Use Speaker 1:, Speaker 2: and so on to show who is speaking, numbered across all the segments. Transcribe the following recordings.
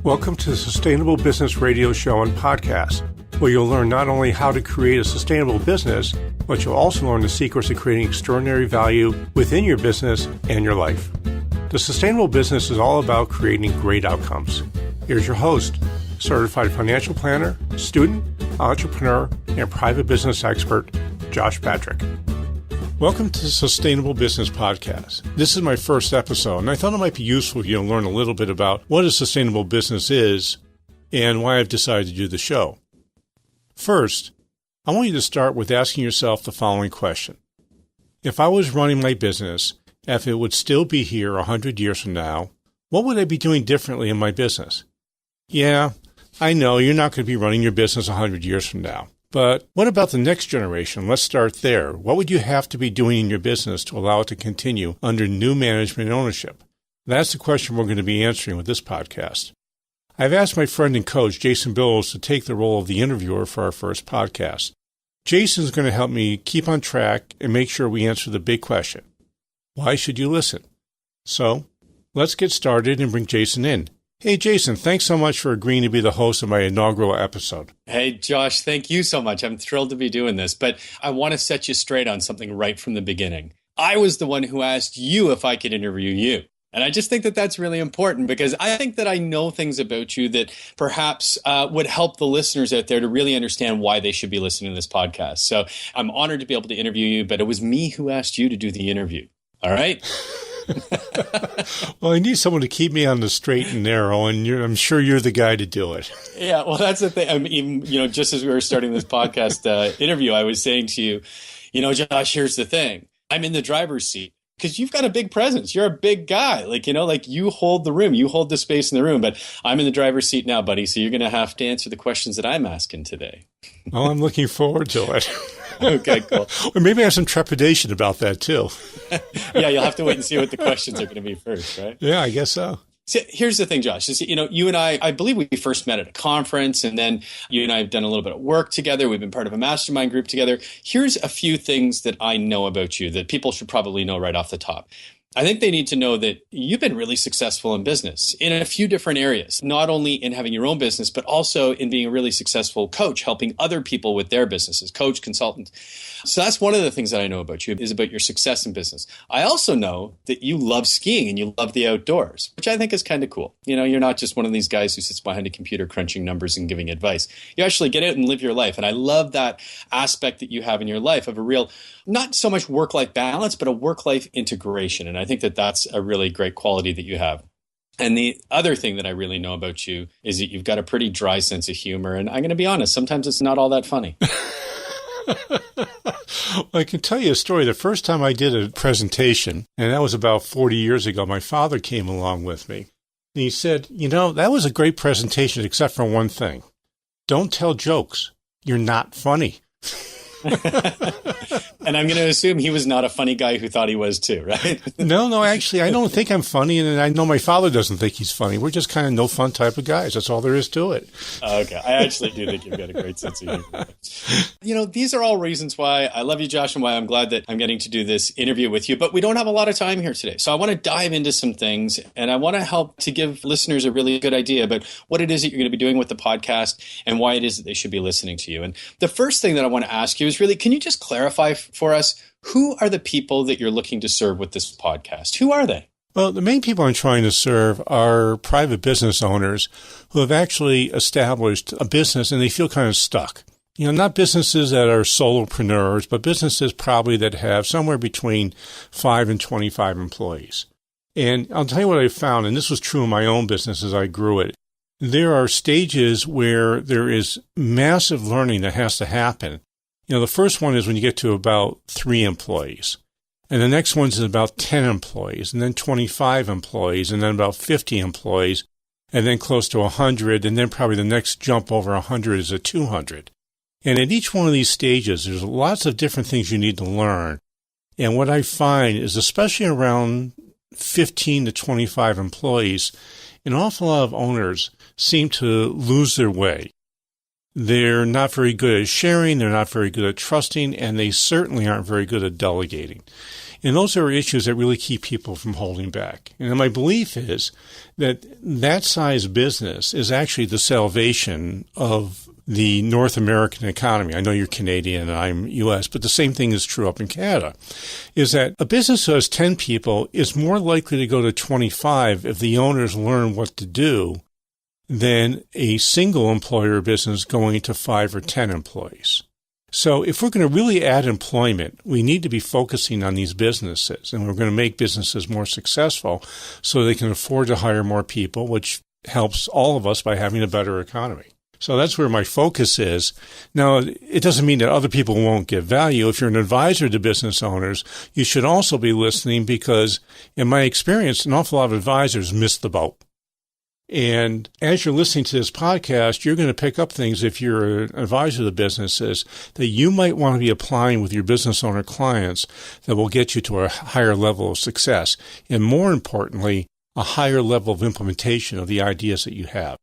Speaker 1: Welcome to the Sustainable Business Radio Show and Podcast, where you'll learn not only how to create a sustainable business, but you'll also learn the secrets of creating extraordinary value within your business and your life. The sustainable business is all about creating great outcomes. Here's your host, certified financial planner, student, entrepreneur, and private business expert, Josh Patrick. Welcome to the Sustainable Business Podcast. This is my first episode, and I thought it might be useful for you to learn a little bit about what a sustainable business is and why I've decided to do the show. First, I want you to start with asking yourself the following question. If I was running my business, if it would still be here 100 years from now, what would I be doing differently in my business? Yeah, I know you're not going to be running your business 100 years from now. But what about the next generation? Let's start there. What would you have to be doing in your business to allow it to continue under new management and ownership? That's the question we're going to be answering with this podcast. I've asked my friend and coach, Jason Billows, to take the role of the interviewer for our first podcast. Jason's going to help me keep on track and make sure we answer the big question. Why should you listen? So, let's get started and bring Jason in. Hey, Jason, thanks so much for agreeing to be the host of my inaugural episode.
Speaker 2: Hey, Josh, thank you so much. I'm thrilled to be doing this, but I want to set you straight on something right from the beginning. I was the one who asked you if I could interview you. And I just think that that's really important because I think that I know things about you that perhaps would help the listeners out there to really understand why they should be listening to this podcast. So I'm honored to be able to interview you, but it was me who asked you to do the interview. All right?
Speaker 1: Well, I need someone to keep me on the straight and narrow, and I'm sure you're the guy to do it.
Speaker 2: Yeah, well, that's the thing. I mean, just as we were starting this podcast interview, I was saying to you, Josh, here's the thing. I'm in the driver's seat because you've got a big presence. You're a big guy. Like you hold the room. You hold the space in the room. But I'm in the driver's seat now, buddy. So you're going to have to answer the questions that I'm asking today.
Speaker 1: Well, I'm looking forward to it.
Speaker 2: Okay, cool.
Speaker 1: Or maybe I have some trepidation about that, too.
Speaker 2: Yeah, you'll have to wait and see what the questions are going to be first, right?
Speaker 1: Yeah, I guess so.
Speaker 2: So here's the thing, Josh, is, you and I believe we first met at a conference, and then you and I have done a little bit of work together. We've been part of a mastermind group together. Here's a few things that I know about you that people should probably know right off the top. I think they need to know that you've been really successful in business in a few different areas, not only in having your own business, but also in being a really successful coach, helping other people with their businesses, coach, consultant. So that's one of the things that I know about you is about your success in business. I also know that you love skiing and you love the outdoors, which I think is kind of cool. You're not just one of these guys who sits behind a computer crunching numbers and giving advice. You actually get out and live your life. And I love that aspect that you have in your life of a real, not so much work-life balance, but a work-life integration. And I think that that's a really great quality that you have. And the other thing that I really know about you is that you've got a pretty dry sense of humor. And I'm going to be honest, sometimes it's not all that funny.
Speaker 1: Well, I can tell you a story. The first time I did a presentation, and that was about 40 years ago, my father came along with me. And he said, that was a great presentation except for one thing. Don't tell jokes. You're not funny.
Speaker 2: And I'm going to assume he was not a funny guy who thought he was too, right?
Speaker 1: No, actually, I don't think I'm funny, and I know my father doesn't think he's funny. We're just kind of no fun type of guys. That's all there is to it.
Speaker 2: Okay. I actually do think you've got a great sense of humor. These are all reasons why I love you, Josh, and why I'm glad that I'm getting to do this interview with you. But we don't have a lot of time here today. So I want to dive into some things, and I want to help to give listeners a really good idea about what it is that you're going to be doing with the podcast and why it is that they should be listening to you. And the first thing that I want to ask you is really, can you just clarify for us, who are the people that you're looking to serve with this podcast? Who are they?
Speaker 1: Well, the main people I'm trying to serve are private business owners who have actually established a business and they feel kind of stuck. Not businesses that are solopreneurs, but businesses probably that have somewhere between 5 and 25 employees. And I'll tell you what I found, and this was true in my own business as I grew it. There are stages where there is massive learning that has to happen. The first one is when you get to about 3 employees. And the next one is about 10 employees, and then 25 employees, and then about 50 employees, and then close to 100, and then probably the next jump over 100 is at 200. And at each one of these stages, there's lots of different things you need to learn. And what I find is, especially around 15 to 25 employees, an awful lot of owners seem to lose their way. They're not very good at sharing, they're not very good at trusting, and they certainly aren't very good at delegating. And those are issues that really keep people from holding back. And my belief is that that size business is actually the salvation of the North American economy. I know you're Canadian and I'm U.S., but the same thing is true up in Canada, is that a business that has 10 people is more likely to go to 25 if the owners learn what to do than a single employer business going to 5 or 10 employees. So if we're going to really add employment, we need to be focusing on these businesses, and we're going to make businesses more successful so they can afford to hire more people, which helps all of us by having a better economy. So that's where my focus is. Now, it doesn't mean that other people won't get value. If you're an advisor to business owners, you should also be listening because, in my experience, an awful lot of advisors miss the boat. And as you're listening to this podcast, you're going to pick up things if you're an advisor to businesses that you might want to be applying with your business owner clients that will get you to a higher level of success. And more importantly, a higher level of implementation of the ideas that you have.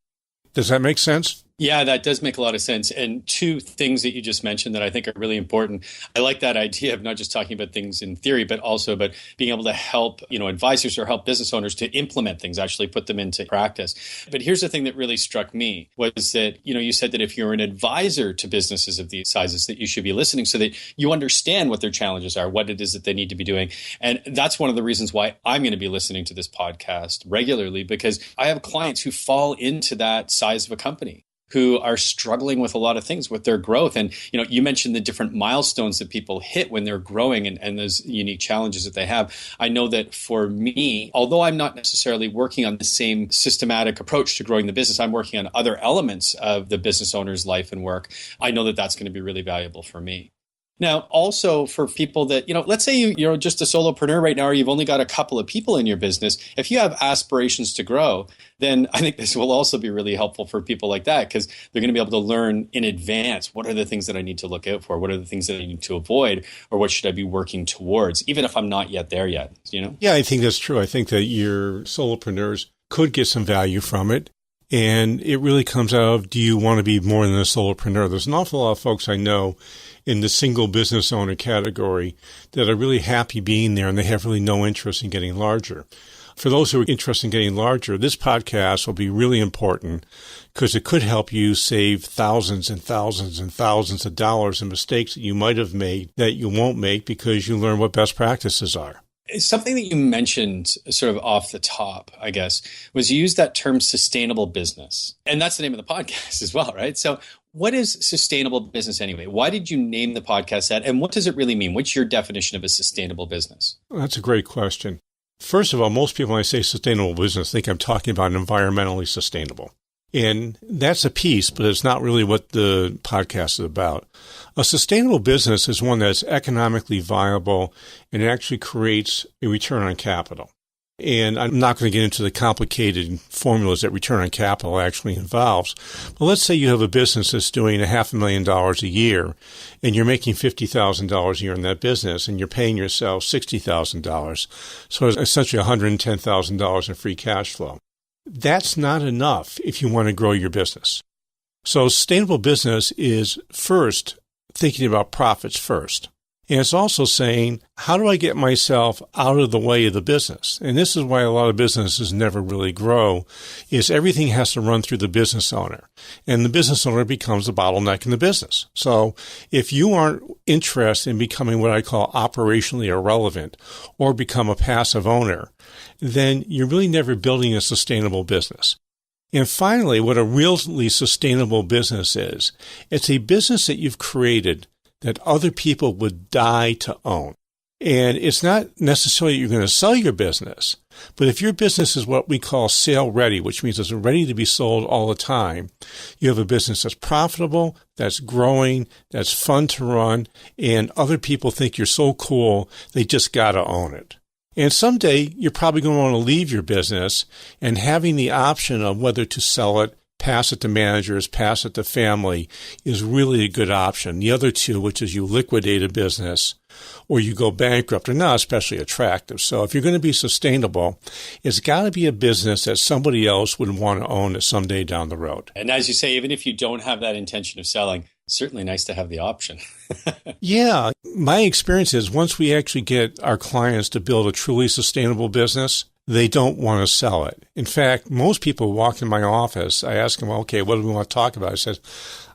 Speaker 1: Does that make sense?
Speaker 2: Yeah, that does make a lot of sense. And two things that you just mentioned that I think are really important. I like that idea of not just talking about things in theory, but also about being able to help, advisors or help business owners to implement things, actually put them into practice. But here's the thing that really struck me was that, you said that if you're an advisor to businesses of these sizes, that you should be listening so that you understand what their challenges are, what it is that they need to be doing. And that's one of the reasons why I'm going to be listening to this podcast regularly, because I have clients who fall into that size of a company, who are struggling with a lot of things with their growth. And, you mentioned the different milestones that people hit when they're growing and those unique challenges that they have. I know that for me, although I'm not necessarily working on the same systematic approach to growing the business, I'm working on other elements of the business owner's life and work. I know that that's going to be really valuable for me. Now, also for people that, let's say you're just a solopreneur right now, or you've only got a couple of people in your business. If you have aspirations to grow, then I think this will also be really helpful for people like that, because they're going to be able to learn in advance, what are the things that I need to look out for? What are the things that I need to avoid? Or what should I be working towards, even if I'm not yet there yet,
Speaker 1: Yeah, I think that's true. I think that your solopreneurs could get some value from it. And it really comes out of, do you want to be more than a solopreneur? There's an awful lot of folks I know in the single business owner category that are really happy being there, and they have really no interest in getting larger. For those who are interested in getting larger, this podcast will be really important because it could help you save thousands and thousands and thousands of dollars in mistakes that you might have made that you won't make because you learn what best practices are.
Speaker 2: Something that you mentioned sort of off the top, I guess, was you used that term sustainable business. And that's the name of the podcast as well, right? So what is sustainable business anyway? Why did you name the podcast that? And what does it really mean? What's your definition of a sustainable business?
Speaker 1: Well, that's a great question. First of all, most people when I say sustainable business think I'm talking about environmentally sustainable. And that's a piece, but it's not really what the podcast is about. A sustainable business is one that's economically viable and it actually creates a return on capital. And I'm not going to get into the complicated formulas that return on capital actually involves. But let's say you have a business that's doing $500,000 a year and you're making $50,000 a year in that business and you're paying yourself $60,000. So it's essentially $110,000 in free cash flow. That's not enough if you want to grow your business. So sustainable business is first thinking about profits first. And it's also saying, how do I get myself out of the way of the business? And this is why a lot of businesses never really grow, is everything has to run through the business owner. And the business owner becomes the bottleneck in the business. So if you aren't interested in becoming what I call operationally irrelevant or become a passive owner, then you're really never building a sustainable business. And finally, what a really sustainable business is, it's a business that you've created that other people would die to own. And it's not necessarily you're going to sell your business, but if your business is what we call sale ready, which means it's ready to be sold all the time, you have a business that's profitable, that's growing, that's fun to run, and other people think you're so cool, they just got to own it. And someday you're probably going to want to leave your business, and having the option of whether to sell it, pass it to managers, pass it to family, is really a good option. The other two, which is you liquidate a business or you go bankrupt, are not especially attractive. So if you're going to be sustainable, it's got to be a business that somebody else would want to own someday down the road.
Speaker 2: And as you say, even if you don't have that intention of selling, it's certainly nice to have the option.
Speaker 1: Yeah. My experience is once we actually get our clients to build a truly sustainable business, they don't want to sell it. In fact, most people walk in my office, I ask them, okay, what do we want to talk about? I said,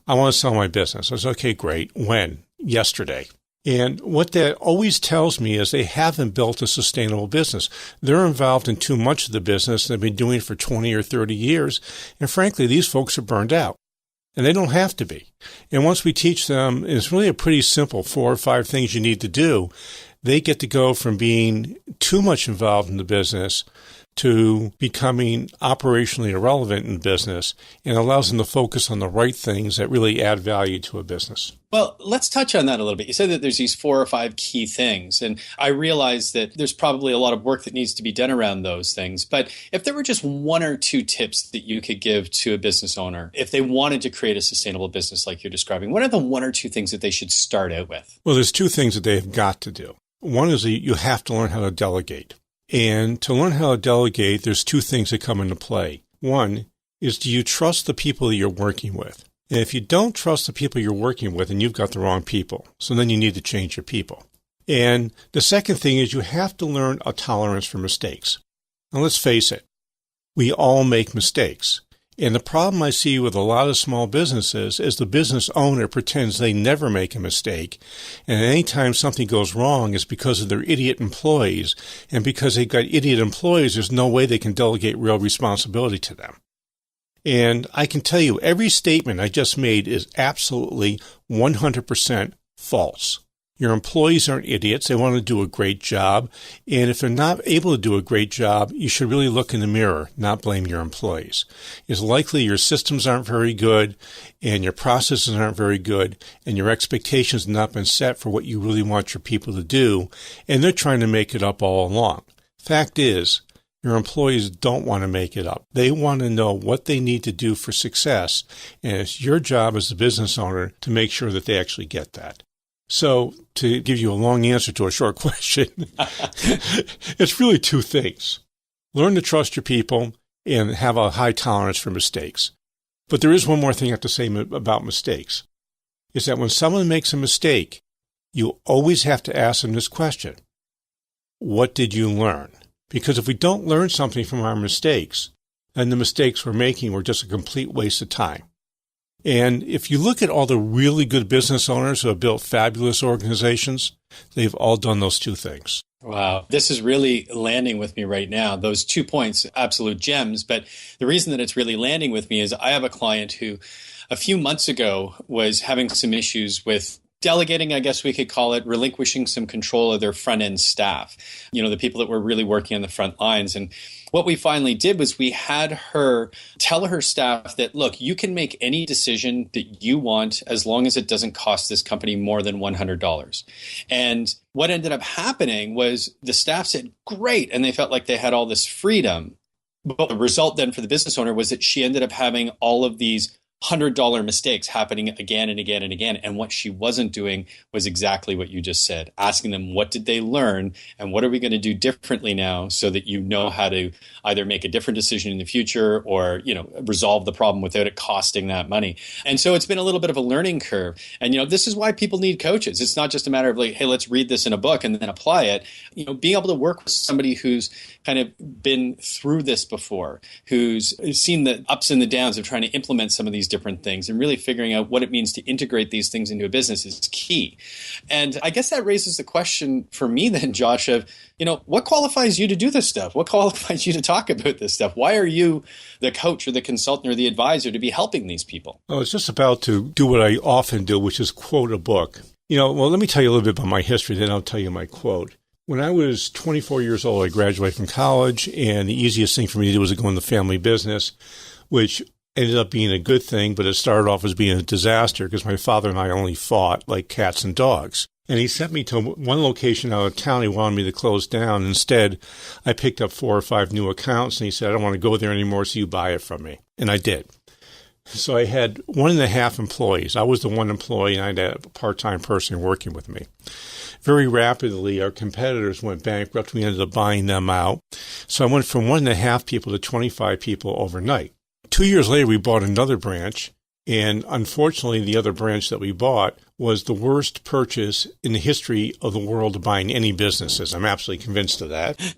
Speaker 1: I want to sell my business. I said, okay, great. When? Yesterday. And what that always tells me is they haven't built a sustainable business. They're involved in too much of the business. They've been doing it for 20 or 30 years. And frankly, these folks are burned out. And they don't have to be. And once we teach them, and it's really a pretty simple 4 or 5 things you need to do, they get to go from being too much involved in the business to becoming operationally irrelevant in business, and allows them to focus on the right things that really add value to a business.
Speaker 2: Well, let's touch on that a little bit. You said that there's these 4 or 5 key things, and I realize that there's probably a lot of work that needs to be done around those things. But if there were just 1 or 2 tips that you could give to a business owner, if they wanted to create a sustainable business like you're describing, what are the 1 or 2 things that they should start out with?
Speaker 1: Well, there's 2 things that they've got to do. One is that you have to learn how to delegate. And to learn how to delegate, there's 2 things that come into play. One is, do you trust the people that you're working with? And if you don't trust the people you're working with, then you've got the wrong people. So then you need to change your people. And the second thing is you have to learn a tolerance for mistakes. Now let's face it, we all make mistakes. And the problem I see with a lot of small businesses is the business owner pretends they never make a mistake. And any time something goes wrong, it's because of their idiot employees. And because they've got idiot employees, there's no way they can delegate real responsibility to them. And I can tell you, every statement I just made is absolutely 100% false. Your employees aren't idiots. They want to do a great job. And if they're not able to do a great job, you should really look in the mirror, not blame your employees. It's likely your systems aren't very good and your processes aren't very good and your expectations have not been set for what you really want your people to do. And they're trying to make it up all along. Fact is, your employees don't want to make it up. They want to know what they need to do for success. And it's your job as the business owner to make sure that they actually get that. So to give you a long answer to a short question, it's really 2 things. Learn to trust your people and have a high tolerance for mistakes. But there is one more thing I have to say about mistakes, is that when someone makes a mistake, you always have to ask them this question: what did you learn? Because if we don't learn something from our mistakes, then the mistakes we're making were just a complete waste of time. And if you look at all the really good business owners who have built fabulous organizations, they've all done those 2 things.
Speaker 2: Wow. This is really landing with me right now. Those 2 points, absolute gems. But the reason that it's really landing with me is I have a client who a few months ago was having some issues with delegating, I guess we could call it, relinquishing some control of their front end staff, the people that were really working on the front lines. And what we finally did was we had her tell her staff that, look, you can make any decision that you want as long as it doesn't cost this company more than $100. And what ended up happening was the staff said, great. And they felt like they had all this freedom. But the result then for the business owner was that she ended up having all of these $100 mistakes happening again and again and again. And what she wasn't doing was exactly what you just said, asking them, what did they learn? And what are we going to do differently now so that you know how to either make a different decision in the future or, resolve the problem without it costing that money. And so it's been a little bit of a learning curve. And, this is why people need coaches. It's not just a matter of like, hey, let's read this in a book and then apply it. Being able to work with somebody who's kind of been through this before, who's seen the ups and the downs of trying to implement some of these different things and really figuring out what it means to integrate these things into a business is key. And I guess that raises the question for me then, Josh, of, what qualifies you to do this stuff? What qualifies you to talk about this stuff? Why are you the coach or the consultant or the advisor to be helping these people?
Speaker 1: I was just about to do what I often do, which is quote a book. Let me tell you a little bit about my history, then I'll tell you my quote. When I was 24 years old, I graduated from college, and the easiest thing for me to do was to go into family business, which ended up being a good thing, but it started off as being a disaster because my father and I only fought like cats and dogs. And he sent me to one location out of town he wanted me to close down. Instead, I picked up 4 or 5 new accounts, and he said, I don't want to go there anymore, so you buy it from me. And I did. So I had 1.5 employees. I was the one employee, and I had a part-time person working with me. Very rapidly, our competitors went bankrupt. We ended up buying them out. So I went from 1.5 people to 25 people overnight. 2 years later, we bought another branch. And unfortunately, the other branch that we bought was the worst purchase in the history of the world of buying any businesses. I'm absolutely convinced of that.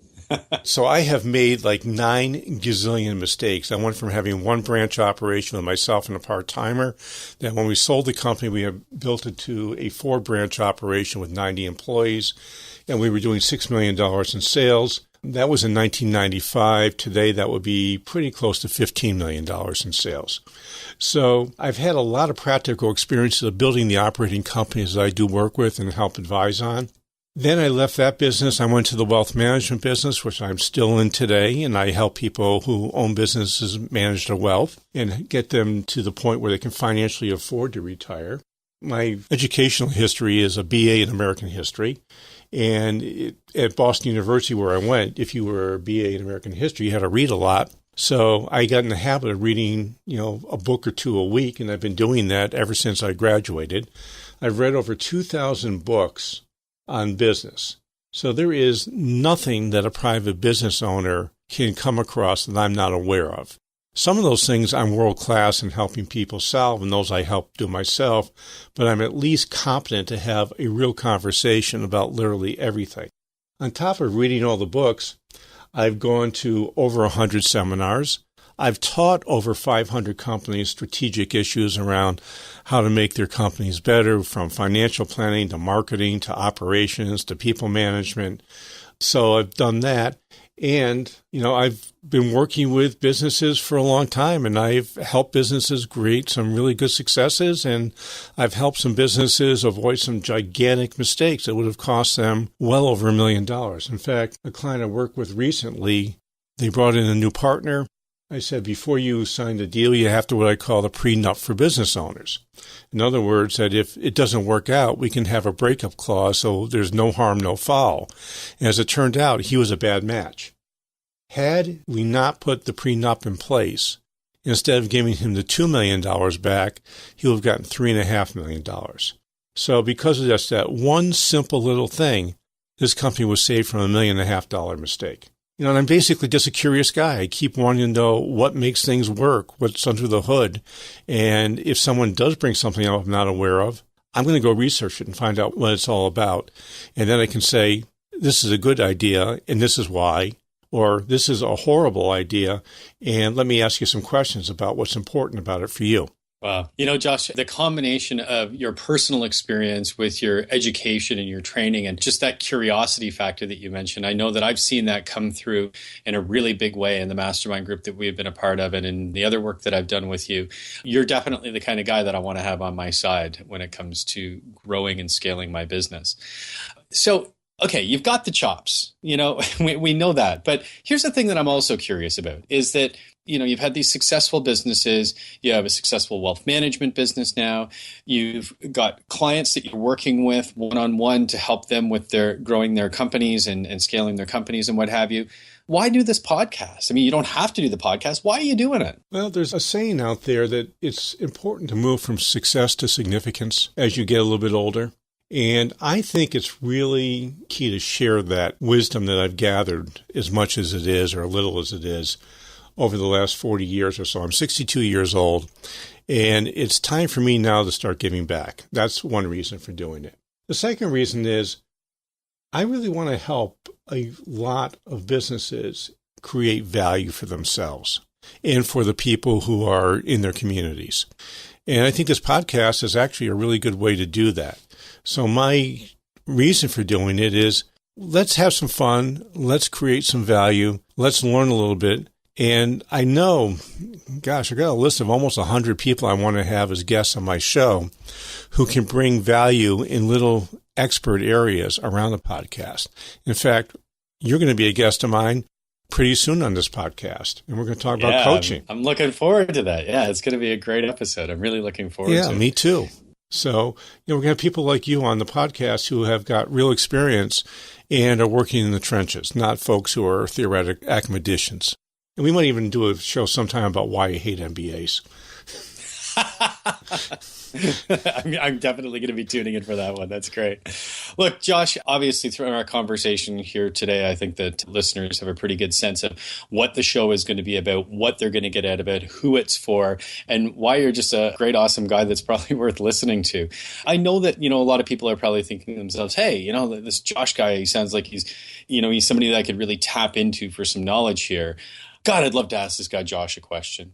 Speaker 1: So I have made like 9 gazillion mistakes. I went from having one branch operation with myself and a part-timer. Then when we sold the company, we have built it to a 4-branch operation with 90 employees, and we were doing $6 million in sales. That was in 1995. Today, that would be pretty close to $15 million in sales. So I've had a lot of practical experiences of building the operating companies that I do work with and help advise on. Then I left that business. I went to the wealth management business, which I'm still in today, and I help people who own businesses manage their wealth and get them to the point where they can financially afford to retire. My educational history is a BA in American history, and at Boston University where I went, if you were a BA in American history, you had to read a lot. So I got in the habit of reading, a book or two a week, and I've been doing that ever since I graduated. I've read over 2,000 books on business. So there is nothing that a private business owner can come across that I'm not aware of. Some of those things I'm world-class in helping people solve, and those I help do myself, but I'm at least competent to have a real conversation about literally everything. On top of reading all the books, I've gone to over 100 seminars. I've taught over 500 companies strategic issues around how to make their companies better, from financial planning to marketing to operations to people management. So I've done that. And, I've been working with businesses for a long time, and I've helped businesses create some really good successes, and I've helped some businesses avoid some gigantic mistakes that would have cost them well over $1 million. In fact, a client I worked with recently, they brought in a new partner. I said, before you sign the deal, you have to what I call the prenup for business owners. In other words, that if it doesn't work out, we can have a breakup clause so there's no harm, no foul. And as it turned out, he was a bad match. Had we not put the prenup in place, instead of giving him the $2 million back, he would have gotten $3.5 million. So because of this, that one simple little thing, this company was saved from $1.5 million mistake. And I'm basically just a curious guy. I keep wanting to know what makes things work, what's under the hood. And if someone does bring something up I'm not aware of, I'm going to go research it and find out what it's all about. And then I can say, this is a good idea, and this is why, or this is a horrible idea, and let me ask you some questions about what's important about it for you.
Speaker 2: Wow. Josh, the combination of your personal experience with your education and your training and just that curiosity factor that you mentioned, I know that I've seen that come through in a really big way in the mastermind group that we've been a part of and in the other work that I've done with you. You're definitely the kind of guy that I want to have on my side when it comes to growing and scaling my business. So, okay, you've got the chops, we know that. But here's the thing that I'm also curious about is that, you've had these successful businesses. You have a successful wealth management business now. You've got clients that you're working with one-on-one to help them with their growing their companies and scaling their companies and what have you. Why do this podcast? I mean, you don't have to do the podcast. Why are you doing it?
Speaker 1: Well, there's a saying out there that it's important to move from success to significance as you get a little bit older. And I think it's really key to share that wisdom that I've gathered, as much as it is or little as it is, over the last 40 years or so. I'm 62 years old, and it's time for me now to start giving back. That's one reason for doing it. The second reason is I really want to help a lot of businesses create value for themselves and for the people who are in their communities. And I think this podcast is actually a really good way to do that. So my reason for doing it is let's have some fun. Let's create some value. Let's learn a little bit. And I know, I got a list of almost 100 people I want to have as guests on my show who can bring value in little expert areas around the podcast. In fact, you're going to be a guest of mine pretty soon on this podcast, and we're going to talk about coaching.
Speaker 2: I'm looking forward to that. Yeah, it's going to be a great episode. I'm really looking forward to it.
Speaker 1: Yeah, me too. So, we're going to have people like you on the podcast who have got real experience and are working in the trenches, not folks who are theoretic academicians. And we might even do a show sometime about why I hate MBAs.
Speaker 2: I'm definitely going to be tuning in for that one. That's great. Look, Josh, obviously through our conversation here today, I think that listeners have a pretty good sense of what the show is going to be about, what they're going to get out of it, who it's for, and why you're just a great, awesome guy that's probably worth listening to. I know that, a lot of people are probably thinking to themselves, hey, this Josh guy, he sounds like he's somebody that I could really tap into for some knowledge here. God, I'd love to ask this guy Josh a question.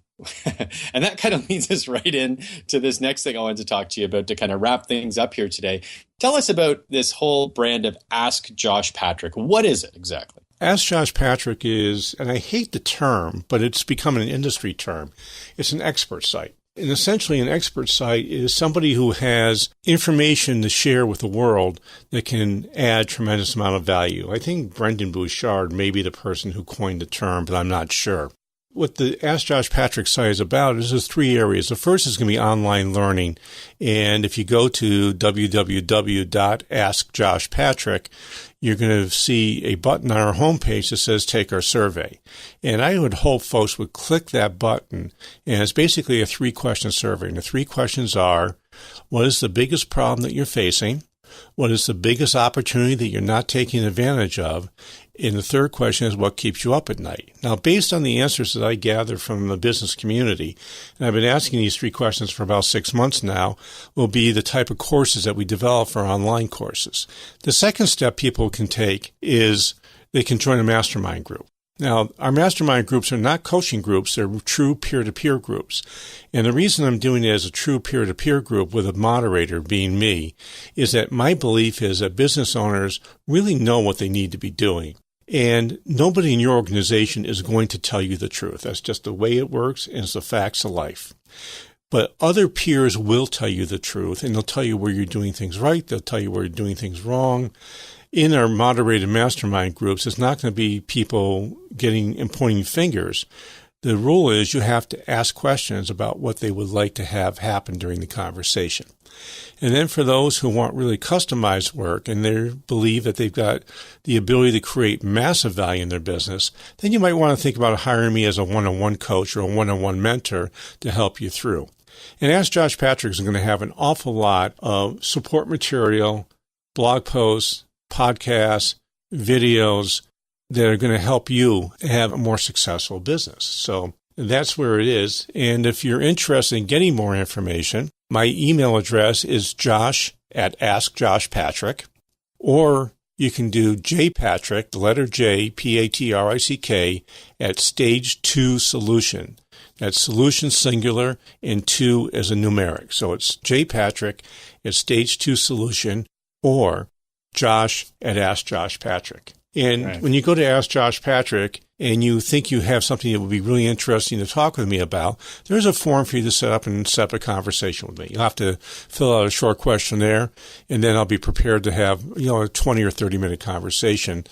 Speaker 2: And that kind of leads us right in to this next thing I wanted to talk to you about to kind of wrap things up here today. Tell us about this whole brand of Ask Josh Patrick. What is it exactly?
Speaker 1: Ask Josh Patrick is, and I hate the term, but it's become an industry term. It's an expert site. And essentially an expert site is somebody who has information to share with the world that can add tremendous amount of value. I think Brendan Bouchard may be the person who coined the term, but I'm not sure. What the Ask Josh Patrick site is about is there's three areas. The first is going to be online learning. And if you go to www.askjoshpatrick, you're going to see a button on our homepage that says take our survey. And I would hope folks would click that button. And it's basically a 3-question survey. And the 3 questions are, what is the biggest problem that you're facing? What is the biggest opportunity that you're not taking advantage of? And the third question is, what keeps you up at night? Now, based on the answers that I gather from the business community, and I've been asking these 3 questions for about 6 months now, will be the type of courses that we develop for online courses. The second step people can take is they can join a mastermind group. Now, our mastermind groups are not coaching groups. They're true peer-to-peer groups. And the reason I'm doing it as a true peer-to-peer group with a moderator being me is that my belief is that business owners really know what they need to be doing. And nobody in your organization is going to tell you the truth. That's just the way it works, and it's the facts of life. But other peers will tell you the truth, and they'll tell you where you're doing things right. They'll tell you where you're doing things wrong. In our moderated mastermind groups, it's not going to be people getting and pointing fingers. The rule is you have to ask questions about what they would like to have happen during the conversation. And then for those who want really customized work and they believe that they've got the ability to create massive value in their business, then you might want to think about hiring me as a one-on-one coach or a one-on-one mentor to help you through. And Ask Josh Patrick is going to have an awful lot of support material, blog posts, podcasts, videos that are going to help you have a more successful business. So that's where it is. And if you're interested in getting more information, my email address is josh@askjoshpatrick, or you can do jpatrick, the letter J, Patrick, at Stage 2 Solution. That's solution singular and 2 as a numeric. So it's jpatrick at Stage 2 Solution, or josh@askjoshpatrick. And right. When you go to Ask Josh Patrick and you think you have something that would be really interesting to talk with me about, there's a form for you to set up a conversation with me. You'll have to fill out a short questionnaire, and then I'll be prepared to have a 20 or 30-minute conversation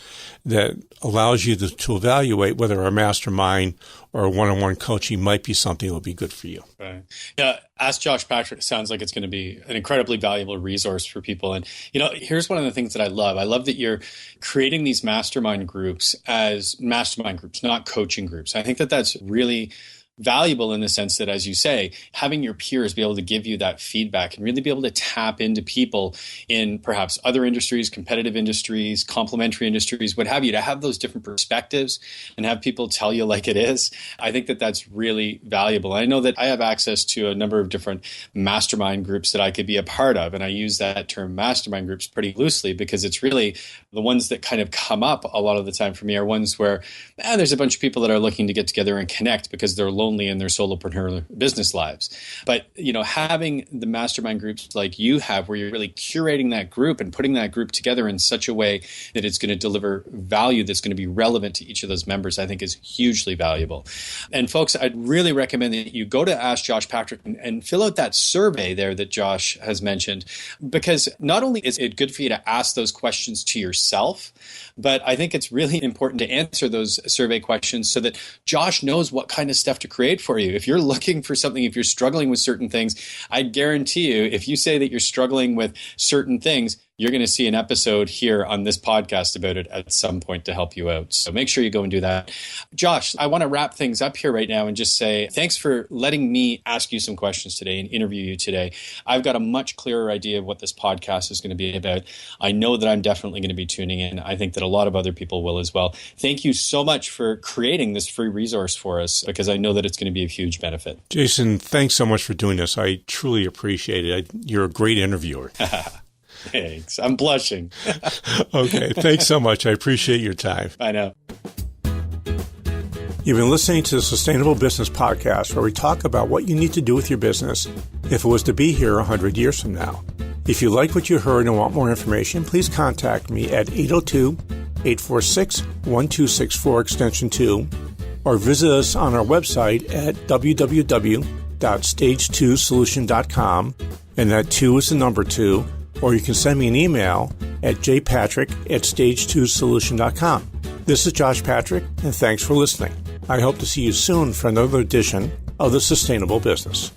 Speaker 1: that allows you to evaluate whether a mastermind or a one-on-one coaching might be something that would be good for you.
Speaker 2: Right. Yeah, Ask Josh Patrick sounds like it's going to be an incredibly valuable resource for people. And, here's one of the things that I love. I love that you're creating these mastermind groups as mastermind groups, not coaching groups. I think that that's really valuable in the sense that, as you say, having your peers be able to give you that feedback and really be able to tap into people in perhaps other industries, competitive industries, complementary industries, what have you, to have those different perspectives and have people tell you like it is. I think that that's really valuable. I know that I have access to a number of different mastermind groups that I could be a part of. And I use that term mastermind groups pretty loosely because it's really the ones that kind of come up a lot of the time for me are ones where there's a bunch of people that are looking to get together and connect because they're lonely in their solopreneur business lives. But, having the mastermind groups like you have, where you're really curating that group and putting that group together in such a way that it's going to deliver value that's going to be relevant to each of those members, I think is hugely valuable. And folks, I'd really recommend that you go to Ask Josh Patrick and fill out that survey there that Josh has mentioned, because not only is it good for you to ask those questions to yourself, but I think it's really important to answer those survey questions so that Josh knows what kind of stuff to create for you. If you're looking for something, if you're struggling with certain things, I guarantee you, if you say that you're struggling with certain things, you're going to see an episode here on this podcast about it at some point to help you out. So make sure you go and do that. Josh, I want to wrap things up here right now and just say thanks for letting me ask you some questions today and interview you today. I've got a much clearer idea of what this podcast is going to be about. I know that I'm definitely going to be tuning in. I think that a lot of other people will as well. Thank you so much for creating this free resource for us, because I know that it's going to be a huge benefit.
Speaker 1: Jason, thanks so much for doing this. I truly appreciate it. You're a great interviewer.
Speaker 2: Thanks. I'm blushing.
Speaker 1: Okay. Thanks so much. I appreciate your time.
Speaker 2: I know.
Speaker 1: You've been listening to the Sustainable Business Podcast, where we talk about what you need to do with your business if it was to be here 100 years from now. If you like what you heard and want more information, please contact me at 802-846-1264 extension 2, or visit us on our website at www.stage2solution.com, and that 2 is the number 2, or you can send me an email at jpatrick@stage2solution.com. This is Josh Patrick, and thanks for listening. I hope to see you soon for another edition of The Sustainable Business.